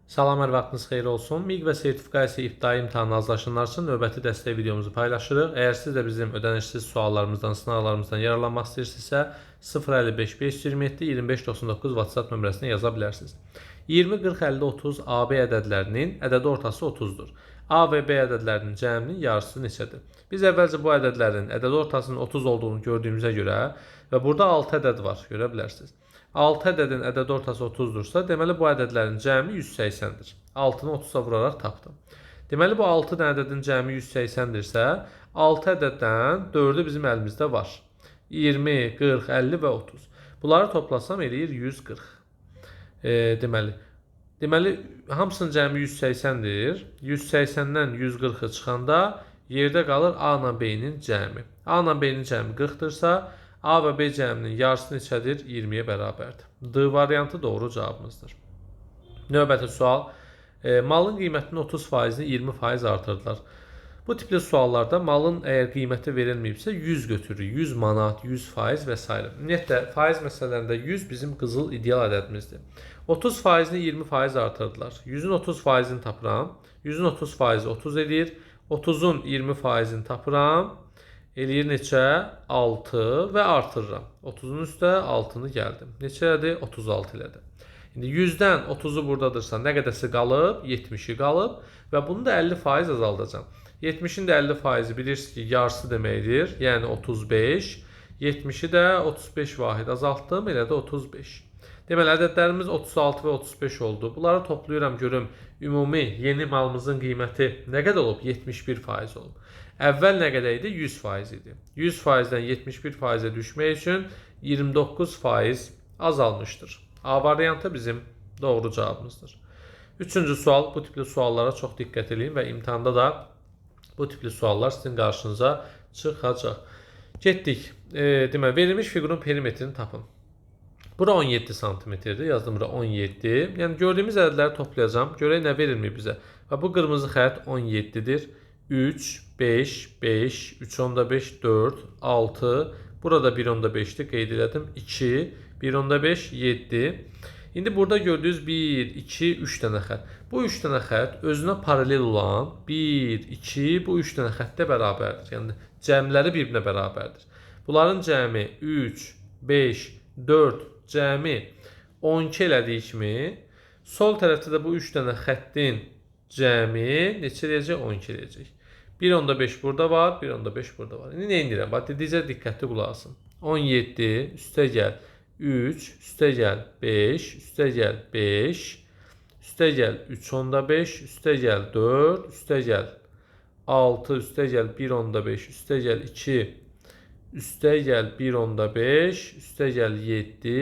Salam, hər vaxtınız xeyir olsun. MİQ və sertifikasiya ibtidai imtahan hazırlaşanlar üçün növbəti dəstək videomuzu paylaşırıq. Əgər siz də bizim ödənişsiz suallarımızdan, sınaqlarımızdan yararlanmaq istəyirsinizsə 055 527 2599 WhatsApp nömrəsinə yaza bilərsiniz. 20, 40, 50, 30 AB ədədlərinin ədədi ortası 30-dur. A və B ədədlərinin cəminin yarısı neçədir? Biz əvvəlcə bu ədədlərin ədədi ortasının 30 olduğunu gördüyümüzə görə və burada 6 ədəd var, görə bilərsiniz. 6 ədədin ədədi ortası 30-dursa, deməli bu ədədlərin cəmi 180-dir. 6-nı 30-a vuraraq tapdım. Deməli bu 6 dənə ədədin cəmi 180-dirsə, 6 ədəddən 4-ü bizim əlimizdə var. 20, 40, 50 və 30. Bunları toplasam eləyir 140. Deməli hamısının cəmi 180-dir. 180-dən 140-ı çıxanda yerdə qalır A ilə B-nin cəmi. A ilə B-nin cəmi 40-dırsa, A və B cəminin yarısı neçədir? 20-yə bərabərdir. D variantı doğru cavabımızdır. Növbəti sual. Malın qiymətinin 30%-ni 20% artırdılar. Bu tipli suallarda malın əgər qiyməti verilməyibsə 100 götürürük. 100 manat, 100% və s. Ümumiyyətlə, faiz məsələlərində 100 bizim qızıl ideal ədədimizdir. 30%-ni 20% artırdılar. 100-ün 30%-ni tapıram. 100-ün 30%-i 30 edir. 30-un 20%-ni tapıram. Eləyir neçə? 6 və artırıram. 30-un üstə 6-nı gəldim. Neçədir? 36 elədi. İndi 100-dən 30-u buradadırsa nə qədəsi qalıb? 70-i qalıb və bunu da 50% azaldacam. 70-in də 50%-i bilirsiniz ki, yarısı deməkdir. Yəni 35. 70-i də 35 vahid azaltdım. Elə də 35. Deməli, ədədlərimiz 36 və 35 oldu. Bunları toplayıram, görüm. Ümumi yeni malımızın qiyməti nə qədər olub? 71% olub. Əvvəl nə qədər idi? 100% idi. 100%-dən 71%-ə düşmək üçün 29% azalmışdır. A variantı bizim doğru cavabımızdır. Üçüncü sual. Bu tipli suallara çox diqqət edin və imtahanda da bu tipli suallar sizin qarşınıza çıxacaq. Getdik. Deməli, verilmiş fiqurun perimetrini tapın. Bura 17 cm-dir. Yazdım bura 17. Yəni gördüyümüz ədədləri toplayacağım. Görək nə verilmir bizə. Və bu qırmızı xətt 17-dir. 3, 5, 5, 3.5, 4, 6. Burada 1.5-dir. Qeyd elədim. 2, 1.5, 7. İndi burada gördüyünüz 1, 2, 3 dənə xətt. Bu 3 dənə xətt özünə paralel olan 1, 2, bu 3 dənə xəttə bərabərdir. Yəni cəmləri bir-birinə bərabərdir. Bunların cəmi 3, 5, 4, cəmi 12 elədiyi kimi, sol tərəfdə də bu 3 dənə xəttin cəmi neçə eləyəcək? 12 eləyəcək. 1.5 burada var, 1.5 burada var. İndi nə edirəm? Bax, dedikcə diqqətli qulaq asın. 17 üstə gəl 3, üstə gəl 5, üstə gəl 5, üstə gəl 3.5, üstə gəl 4, üstə gəl 6, üstə gəl 1.5, üstə gəl 2, üstə gəl 1.5, üstə gəl 7,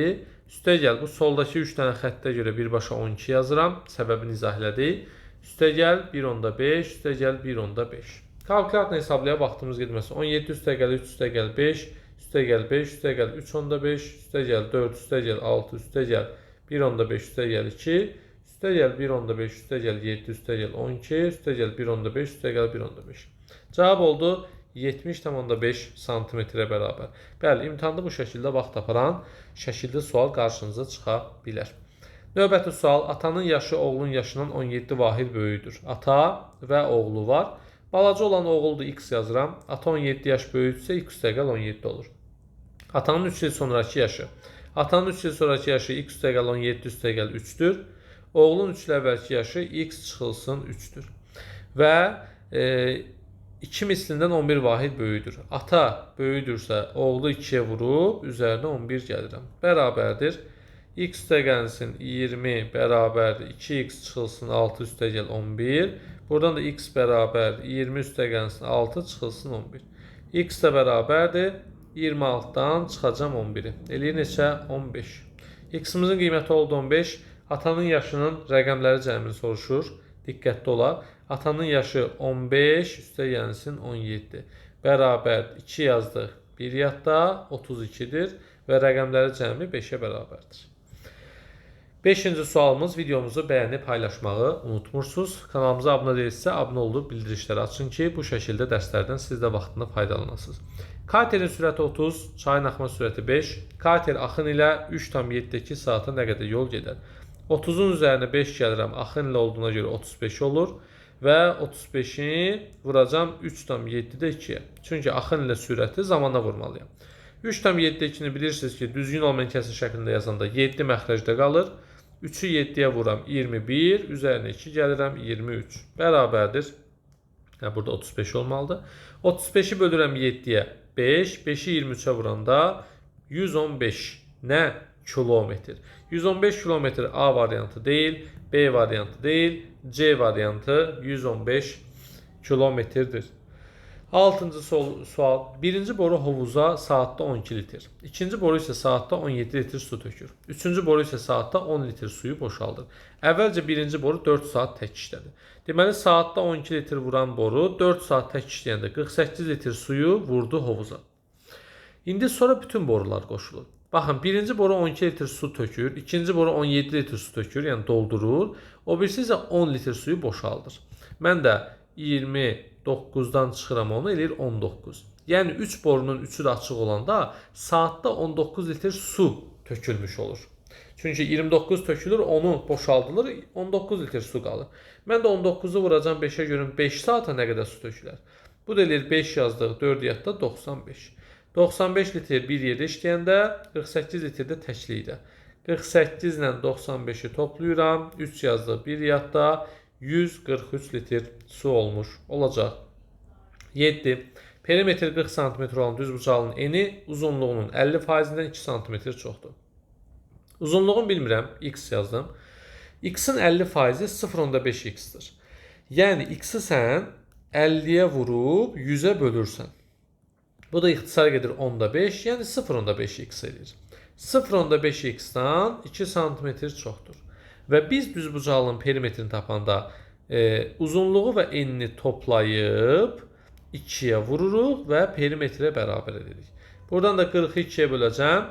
üstə gəl bu soldakı 3 dənə xəttə görə birbaşa 12 yazıram. Səbəbini izah elədik. Üstə gəl 1.5, üstə gəl 1.5. Kalkulatorla hesablaya vaxtımız getməsin. 17 üstə gəl 3, üstə gəl 5, üstə gəl 5, üstə gəl 3.5, üstə gəl 4, üstə gəl 6, üstə gəl 1.5, üstə gəl 2, üstə gəl 1.5, üstə gəl 7, üstə gəl 12, üstə gəl 1.5, üstə gəl 1.5. Cavab oldu 70,5 cm-ə bərabər. Bəli, imtahanda bu şəkildə vaxt aparan şəkildə sual qarşınıza çıxa bilər. Növbəti sual. Atanın yaşı oğlun yaşından 17 vahid böyükdür. Ata və oğlu var. Balaca olan oğuldur, x yazıram. Ata 17 yaş böyükdürsə, x üstə gəl 17 olur. Atanın 3 il sonraki yaşı. Atanın 3 il sonraki yaşı x üstə gəl 17 üstə gəl 3-dür. Oğlun 3 il əvvəlki yaşı x çıxılsın 3-dür. Və 2 mislindən 11 vahid böyükdür. Ata böyükdürsə, oğlu 2-yə vurub, üzərinə 11 gəlirəm. Bərabərdir. X üstə gəlsin 20 bərabərdir. 2x çıxılsın 6 üstə gəl 11. Buradan da x bərabər 20 üstə gəlsin 6 çıxılsın 11. X də bərabərdir. 26-dan çıxacam 11-i. Eləyir neçə? 15. X-imizin qiyməti oldu 15. Atanın yaşının rəqəmləri cəmini soruşur. Diqqətli olaq. Atanın yaşı 15 üstə gəlsin 17. Bərabər 2 yazdıq. 1 yadda 32-dir və rəqəmləri cəmi 5-ə bərabərdir. 5-ci sualımız. Videomuzu bəyənib paylaşmağı unutmursunuz. Kanalımıza abunə deyilsə, abunə olub bildirişləri açın ki, bu şəkildə dərslərdən siz də vaxtında faydalanasınız. Katerin sürəti 30, çayın axma sürəti 5. Kater axın ilə 3,7 saata nə qədər yol gedər? 30'un üzərinə 5 gəlirəm. Axın ilə olduğuna görə 35 olur. Və 35-i vuracam 3,7-də 2-yə. Çünki axın ilə sürəti zamana vurmalıyam. 3,7-də 2-ni bilirsiniz ki, düzgün olmayan kəsr şəklində yazanda 7 məxrəcdə qalır. 3-ü 7-yə vuram 21, üzərinə 2 gəlirəm 23. Bərabərdir. Burada 35 olmalıdır. 35-i bölürəm 7-yə 5, 5-i 23-ə vuranda 115 nə? Kilometr. 115 kilometr A variantı deyil, B variantı deyil, C variantı 115 kilometrdir. 6-cı sual. Birinci boru hovuza saatda 12 litr. İkinci boru isə saatda 17 litr su tökür. Üçüncü boru isə saatda 10 litr suyu boşaldır. Əvvəlcə birinci boru 4 saat tək işlədi. Deməli, saatda 12 litr vuran boru 4 saat tək işləyəndə 48 litr suyu vurdu hovuza. İndi sonra bütün borular qoşulur. Baxın, birinci boru 12 litr su tökür, ikinci boru 17 litr su tökür, yəni doldurur. O birisi isə 10 litr suyu boşaldır. Mən də 29-dan çıxıram onu, eləyir 19. Yəni 3 borunun 3'ü də açıq olanda saatda 19 litr su tökülmüş olur. Çünki 29 tökülür, onu boşaldılır, 19 litr su qalır. Mən də 19'u vuracam 5'ə görüm 5 saata nə qədər su tökülər. Bu da eləyir 5 yazdıq, 4 yadda 95. 95 litr bir yerdə işləyəndə 48 litr də təklikdə. 48 ilə 95'i toplayıram. 3 yazdıq, 1 yadda 143 litr su olmuş olacaq. 7. Perimetr 40 cm olan düzbucağının eni uzunluğunun 50%-dən 2 cm çoxdur. Uzunluğunu bilmirəm, x yazdım. X-in 50%-i 0,5x-dir. Yəni x-i sən 50'yə vurub 100'ə bölürsən. Bu da ixtisar gedir 10,5, yəni 0,5x edir. 0,5x-dan 2 cm çoxdur. Və biz düzbucağlığın perimetrini tapanda uzunluğu və enini toplayıb 2'yə vururuq və perimetrə bərabər edirik. Buradan da 40'ı 2'yə böləcəm.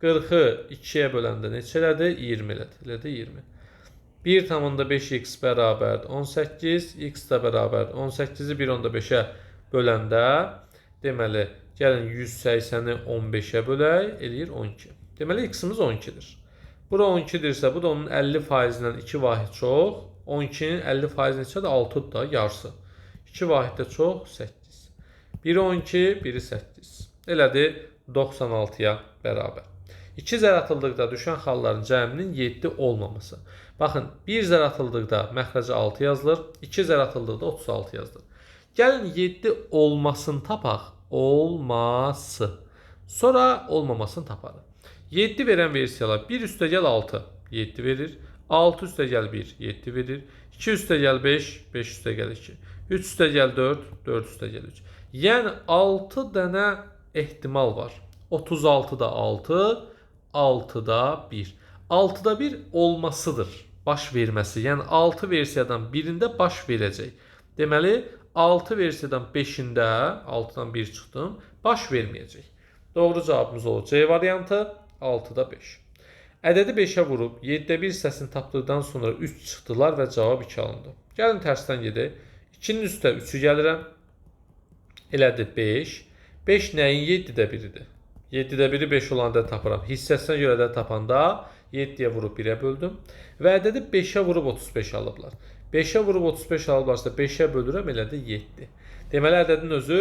40'ı 2'yə böləndə neçə elədi? 20 elədi. Elədi 20. 1,5x bərabər 18, x də bərabər 18'i 1,5'ə böləndə deməli, gəlin 180'i 15'ə bölək, eləyir 12. Deməli, x-imiz 12'dir. Bura 12'dirsə, bu da onun 50%-dən 2 vahid çox. 12'nin 50% neçədir? 6'dır da, yarısı. 2 vahid də çox, 8. Biri 12, biri 8. Elədi 96'ya bərabər. 2 zər atıldıqda düşən xalların cəminin 7 olmaması. Baxın, 1 zər atıldıqda məxrəcə 6 yazılır, 2 zər atıldıqda 36 yazılır. Gəlin 7 olmasını tapaq. Olması. Sonra olmamasını taparıq. 7 verən versiyalar 1 üstəgəl 6, 7 verir. 6 üstəgəl 1, 7 verir. 2 üstəgəl 5, 5 üstəgəl 2. 3 üstəgəl 4, 4 üstəgəl 3. Yəni 6 dənə ehtimal var. 36'da 6, 6'da 1. 6'da 1 olmasıdır. Baş verməsi. Yəni 6 versiyadan birində baş verəcək. Deməli 6 versiyadan 5'ində 6'dan 1 çıxdım, baş verməyəcək. Doğru cavabımız olur C variantı, 6'da 5. Ədədi 5'ə vurub 7'də 1 hissəsini tapdıqdan sonra 3 çıxdılar və cavab 2 alındı. Gəlin tərsinə gedək. 2'nin üstə 3'ü gəlirəm. Elədi 5. 5 nəyin 7'də 1-idir? 7'də 1'i 5 olan ədəd tapıram. Hissəsinə görə ədəd tapanda 7'yə vurub 1'ə böldüm. Və ədədi 5'ə vurub 35 alıblar. 5'ə vurub 35 alıblarsa 5'ə bölürəm, elədi 7. Deməli, ədədin özü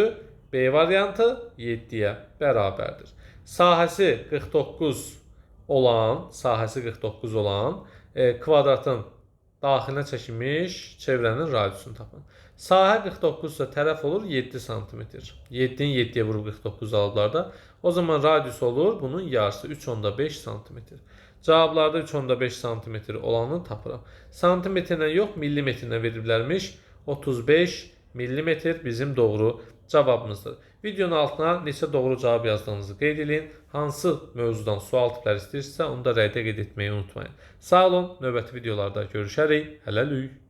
B variantı 7'yə bərabərdir. Sahəsi 49 olan kvadratın daxilinə çəkilmiş çevrənin radiusunu tapın. Sahə 49 ise tərəf olur 7 cm. 7'nin 7'yə vurub 49 alıblar da. O zaman radius olur bunun yarısı 3,5 cm. Cavablarda 3,5 cm olanı tapıram. Santimetrlə yox, millimetrlə veriblərmiş. 35 millimetr bizim doğru cavabımızdır. Videonun altına neçə doğru cavab yazdığınızı qeyd edin. Hansı mövzudan sual tipləri istəyirsə, onu da rəydə qeyd etməyi unutmayın. Sağ olun, növbəti videolarda görüşərik. Hələlik.